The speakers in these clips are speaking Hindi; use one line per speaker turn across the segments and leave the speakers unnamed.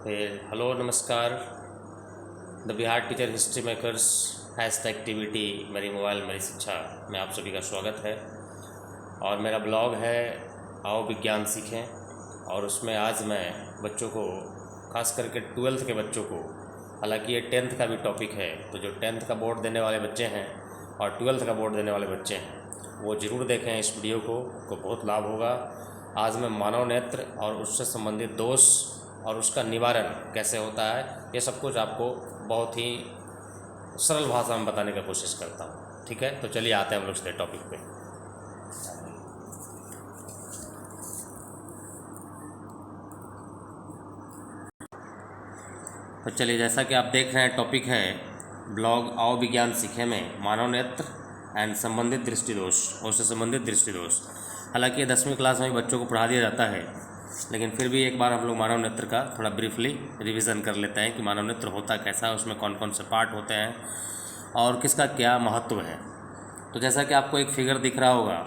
फिर हेलो नमस्कार। The Bihar teacher history makers has the activity मेरी मोबाइल मेरी शिक्षा में आप सभी का स्वागत है। और मेरा ब्लॉग है आओ विज्ञान सीखें। और उसमें आज मैं बच्चों को, खास करके 12th के बच्चों को, हालांकि ये 10th का भी टॉपिक है, तो जो 10th का बोर्ड देने वाले बच्चे हैं और 12th का बोर्ड देने वाले बच्चे हैं वो ज़रूर देखें इस वीडियो को बहुत लाभ होगा। आज मैं मानव नेत्र और उससे संबंधित दोष और उसका निवारण कैसे होता है, ये सब कुछ आपको बहुत ही सरल भाषा में बताने की कोशिश करता हूँ। ठीक है, तो चलिए आते हैं हम लोग सीधे टॉपिक पे। तो चलिए, जैसा कि आप देख रहे हैं, टॉपिक है ब्लॉग आओ विज्ञान सीखे में मानव नेत्र एंड संबंधित दृष्टिदोष और उससे संबंधित दृष्टिदोष। हालांकि ये 10वीं क्लास में बच्चों को पढ़ा दिया जाता है, लेकिन फिर भी एक बार हम लोग मानव नेत्र का थोड़ा ब्रीफली रिवीजन कर लेते हैं कि मानव नेत्र होता कैसा है, उसमें कौन कौन से पार्ट होते हैं और किसका क्या महत्व है। तो जैसा कि आपको एक फिगर दिख रहा होगा,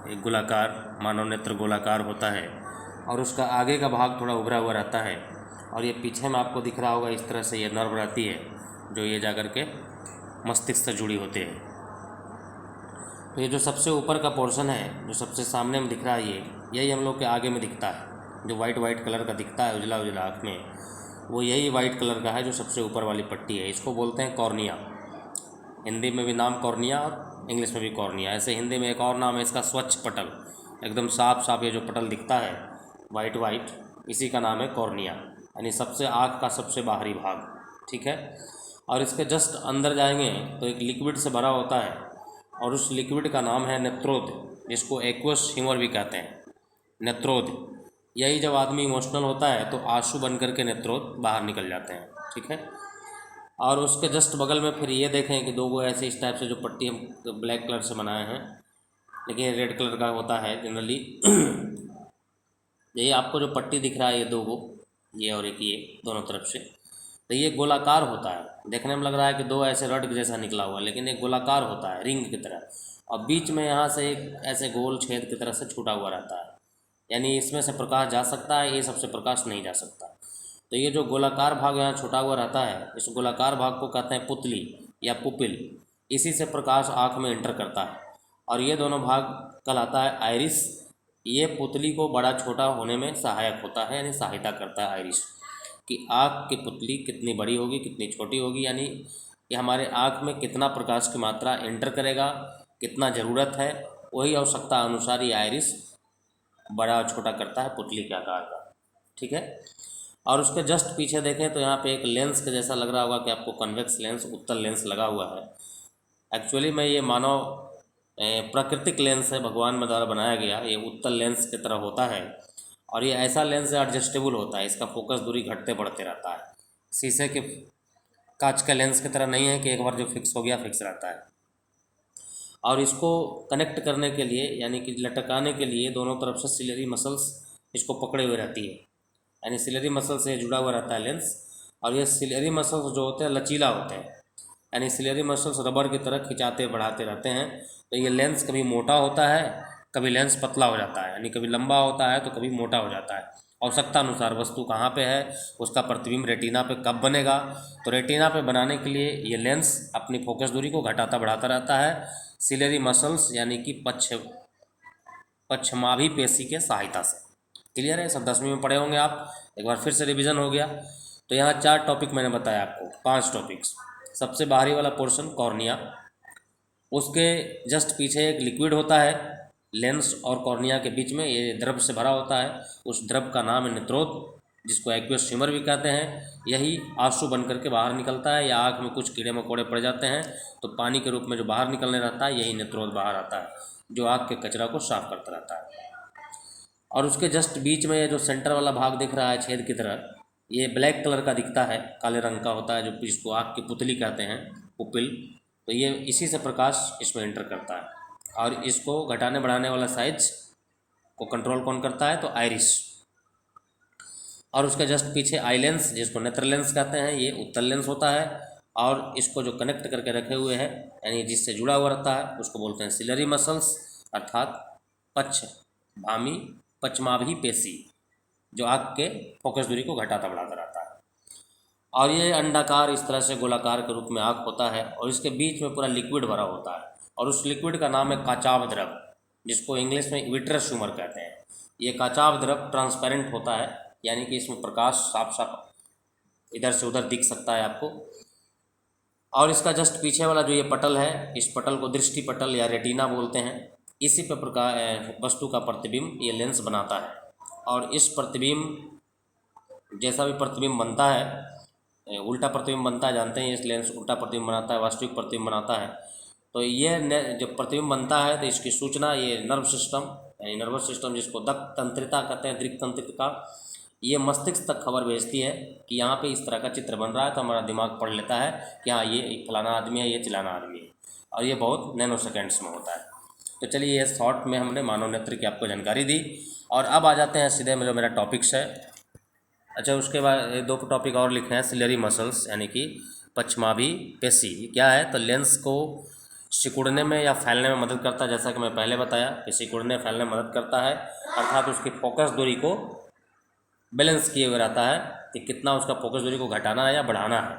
एक गोलाकार मानव नेत्र गोलाकार होता है और उसका आगे का भाग थोड़ा उभरा हुआ रहता है, और ये पीछे में आपको दिख रहा होगा इस तरह से ये नर्व रहती है जो ये जाकर के मस्तिष्क से जुड़ी होती है। तो ये जो सबसे ऊपर का पोर्शन है, जो सबसे सामने में दिख रहा है, यही हम लोग के आगे में दिखता है। जो वाइट कलर का दिखता है उजला उजला आँख में, वो यही वाइट कलर का है जो सबसे ऊपर वाली पट्टी है। इसको बोलते हैं कॉर्निया। हिंदी में भी नाम कॉर्निया और इंग्लिश में भी कॉर्निया। ऐसे हिंदी में एक और नाम है इसका, स्वच्छ पटल। एकदम साफ साफ ये जो पटल दिखता है वाइट, इसी का नाम है कॉर्निया, यानी सबसे आँख का सबसे बाहरी भाग। ठीक है, और इसके जस्ट अंदर जाएंगे तो एक लिक्विड से भरा होता है और उस लिक्विड का नाम है नेत्रोद, जिसको एक्वस ह्यूमर भी कहते हैं। नेत्रोद, यही जब आदमी इमोशनल होता है तो आंसू बन करके नेत्रोद बाहर निकल जाते हैं। ठीक है, और उसके जस्ट बगल में फिर ये देखें कि दो गो ऐसे इस टाइप से जो पट्टी हम ब्लैक कलर से बनाए हैं, लेकिन ये रेड कलर का होता है जनरली। यही आपको जो पट्टी दिख रहा है, ये दो गो, ये और एक ये, दोनों तरफ से, तो ये गोलाकार होता है। देखने में लग रहा है कि दो ऐसे रड जैसा निकला हुआ, लेकिन एक गोलाकार होता है रिंग की तरह, और बीच में यहाँ से एक ऐसे गोल छेद की तरह से छूटा हुआ रहता है, यानी इसमें से प्रकाश जा सकता है, ये सबसे प्रकाश नहीं जा सकता। तो ये जो गोलाकार भाग यहाँ छूटा हुआ रहता है, इस गोलाकार भाग को कहते हैं पुतली या पुपिल। इसी से प्रकाश आँख में एंटर करता है, और ये दोनों भाग कहलाता है आइरिस। ये पुतली को बड़ा छोटा होने में सहायक होता है, यानी सहायता करता है आइरिस कि आँख की पुतली कितनी बड़ी होगी कितनी छोटी होगी, यानी कि हमारे आँख में कितना प्रकाश की मात्रा एंटर करेगा, कितना ज़रूरत है, वही आवश्यकता अनुसार ये आइरिस बड़ा छोटा करता है पुतली के आकार का। ठीक है, और उसके जस्ट पीछे देखें तो यहाँ पे एक लेंस के जैसा लग रहा होगा कि आपको कन्वेक्स लेंस, उत्तल लेंस लगा हुआ है। एक्चुअली में ये मानव प्राकृतिक लेंस है, भगवान द्वारा बनाया गया। ये उत्तल लेंस की तरह होता है, और ये ऐसा लेंस एडजस्टेबल होता है, इसका फोकस दूरी घटते बढ़ते रहता है। शीशे के कांच के लेंस की तरह नहीं है कि एक बार जो फिक्स हो गया फिक्स रहता है। और इसको कनेक्ट करने के लिए, यानी कि लटकाने के लिए, दोनों तरफ से सिलेरी मसल्स इसको पकड़े हुए रहती है, यानी सिलेरी मसल से जुड़ा हुआ रहता है लेंस। और ये सिलेरी मसल्स जो होते हैं लचीला होते हैं, यानी सिलेरी मसल्स रबर की तरह खिंचाते बढ़ाते रहते हैं। तो ये लेंस कभी मोटा होता है, कभी लेंस पतला हो जाता है, यानी कभी लंबा होता है तो कभी मोटा हो जाता है। आवश्यकता अनुसार वस्तु कहाँ पे है, उसका प्रतिबिंब रेटिना पे कब बनेगा, तो रेटिना पे बनाने के लिए ये लेंस अपनी फोकस दूरी को घटाता बढ़ाता रहता है सिलेरी मसल्स यानी कि पश्चमाभी पेशी के सहायता से। क्लियर है, सब 10वीं में पढ़े होंगे आप, एक बार फिर से रिवीजन हो गया। तो यहाँ 4 टॉपिक मैंने बताया आपको, 5 टॉपिक्स। सबसे बाहरी वाला पोर्शन कॉर्निया, उसके जस्ट पीछे एक लिक्विड होता है, लेंस और कॉर्निया के बीच में ये द्रव से भरा होता है। उस द्रव का नाम है नेत्रोद, जिसको एक्वियस ह्यूमर भी कहते हैं। यही आंसू बन करके बाहर निकलता है, या आँख में कुछ कीड़े मकोड़े पड़ जाते हैं तो पानी के रूप में जो बाहर निकलने रहता है, यही नेत्रोद बाहर आता है, जो आँख के कचरा को साफ करता रहता है। और उसके जस्ट बीच में ये जो सेंटर वाला भाग दिख रहा है छेद की तरह, ये ब्लैक कलर का दिखता है, काले रंग का होता है, जो जिसको आँख की पुतली कहते हैं, पुपिल। तो ये इसी से प्रकाश इसमें एंटर करता है, और इसको घटाने बढ़ाने वाला साइज को कंट्रोल कौन करता है, तो आइरिस। और उसके जस्ट पीछे आई लेंस, जिसको नेत्र लेंस कहते हैं, ये उत्तल लेंस होता है, और इसको जो कनेक्ट करके रखे हुए हैं, यानी जिससे जुड़ा हुआ रहता है, उसको बोलते हैं सिलरी मसल्स, अर्थात पश्चमाभी पेशी, जो आँख के फोकस दूरी को घटाता बढ़ाता रहता है। और ये अंडाकार इस तरह से गोलाकार के रूप में आँख होता है और इसके बीच में पूरा लिक्विड भरा होता है और उस लिक्विड का नाम है काचाभ द्रव, जिसको इंग्लिश में विट्रस ह्यूमर कहते हैं। ये काचाभ द्रव ट्रांसपेरेंट होता है, यानी कि इसमें प्रकाश साफ साफ इधर से उधर दिख सकता है आपको। और इसका जस्ट पीछे वाला जो ये पटल है, इस पटल को दृष्टि पटल या रेटिना बोलते हैं। इसी पर प्रकाश वस्तु का प्रतिबिंब ये लेंस बनाता है और इस प्रतिबिंब जैसा भी प्रतिबिंब बनता है, उल्टा प्रतिबिंब बनता है, जानते हैं इस लेंस उल्टा प्रतिबिंब बनाता है, वास्तविक प्रतिबिंब बनाता है। तो ये जब प्रतिबिंब बनता है तो इसकी सूचना ये नर्व सिस्टम यानी नर्वस सिस्टम, जिसको दक तंत्रिका कहते हैं, दृक तंत्रिका, ये मस्तिष्क तक खबर भेजती है कि यहाँ पे इस तरह का चित्र बन रहा है। तो हमारा दिमाग पढ़ लेता है कि हाँ ये फलाना आदमी है, ये चिलाना आदमी है, और ये बहुत नैनो सेकेंड्स में होता है। तो चलिए ये शॉर्ट में हमने मानव नेत्र की आपको जानकारी दी और अब आ जाते हैं सीधे जो मेरा टॉपिक्स है। अच्छा, उसके बाद 2 टॉपिक और लिखे हैं, सिलियरी मसल्स यानी कि पश्चमाभी पेशी। क्या है? तो लेंस को सिकुड़ने में या फैलने में मदद करता है, जैसा कि मैं पहले बताया कि सिकुड़ने फैलने में मदद करता है, अर्थात उसकी फोकस दूरी को बैलेंस किए हुए रहता है कि कितना उसका फोकस दूरी को घटाना है या बढ़ाना है,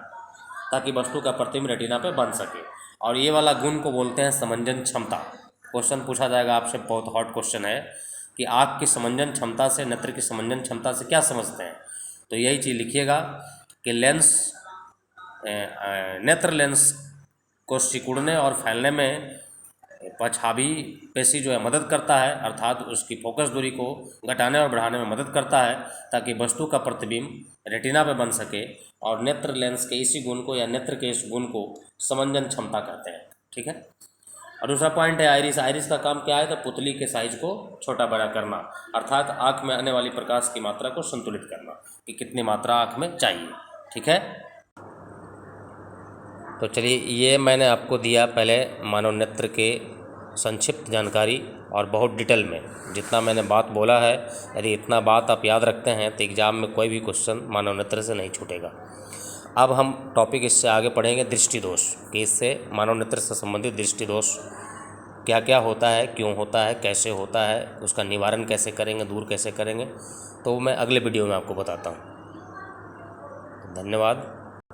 ताकि वस्तु का प्रतिबिंब रेटिना पे बन सके। और ये वाला गुण को बोलते हैं समंजन क्षमता। क्वेश्चन पूछा जाएगा आपसे, बहुत हॉट क्वेश्चन है कि आँख की समंजन क्षमता से, नेत्र की समंजन क्षमता से क्या समझते हैं। तो यही चीज़ लिखिएगा कि लेंस नेत्र लेंस को सिकुड़ने और फैलने में पश्चाभी पेशी जो है मदद करता है, अर्थात उसकी फोकस दूरी को घटाने और बढ़ाने में मदद करता है ताकि वस्तु का प्रतिबिंब रेटिना पे बन सके। और नेत्र लेंस के इसी गुण को या नेत्र के इस गुण को समंजन क्षमता कहते हैं। ठीक है। और दूसरा पॉइंट है आइरिस। आइरिस का काम क्या है? तो पुतली के साइज को छोटा बड़ा करना, अर्थात आँख में आने वाली प्रकाश की मात्रा को संतुलित करना कि कितनी मात्रा आँख में चाहिए। ठीक है। तो चलिए, ये मैंने आपको दिया पहले मानव नेत्र के संक्षिप्त जानकारी और बहुत डिटेल में जितना मैंने बात बोला है। यदि इतना बात आप याद रखते हैं तो एग्ज़ाम में कोई भी क्वेश्चन मानव नेत्र से नहीं छूटेगा। अब हम टॉपिक इससे आगे पढ़ेंगे दृष्टि दोष, कि इससे मानव नेत्र से संबंधित दृष्टि दोष क्या क्या होता है, क्यों होता है, कैसे होता है, उसका निवारण कैसे करेंगे, दूर कैसे करेंगे, तो मैं अगले वीडियो में आपको बताता हूँ। धन्यवाद।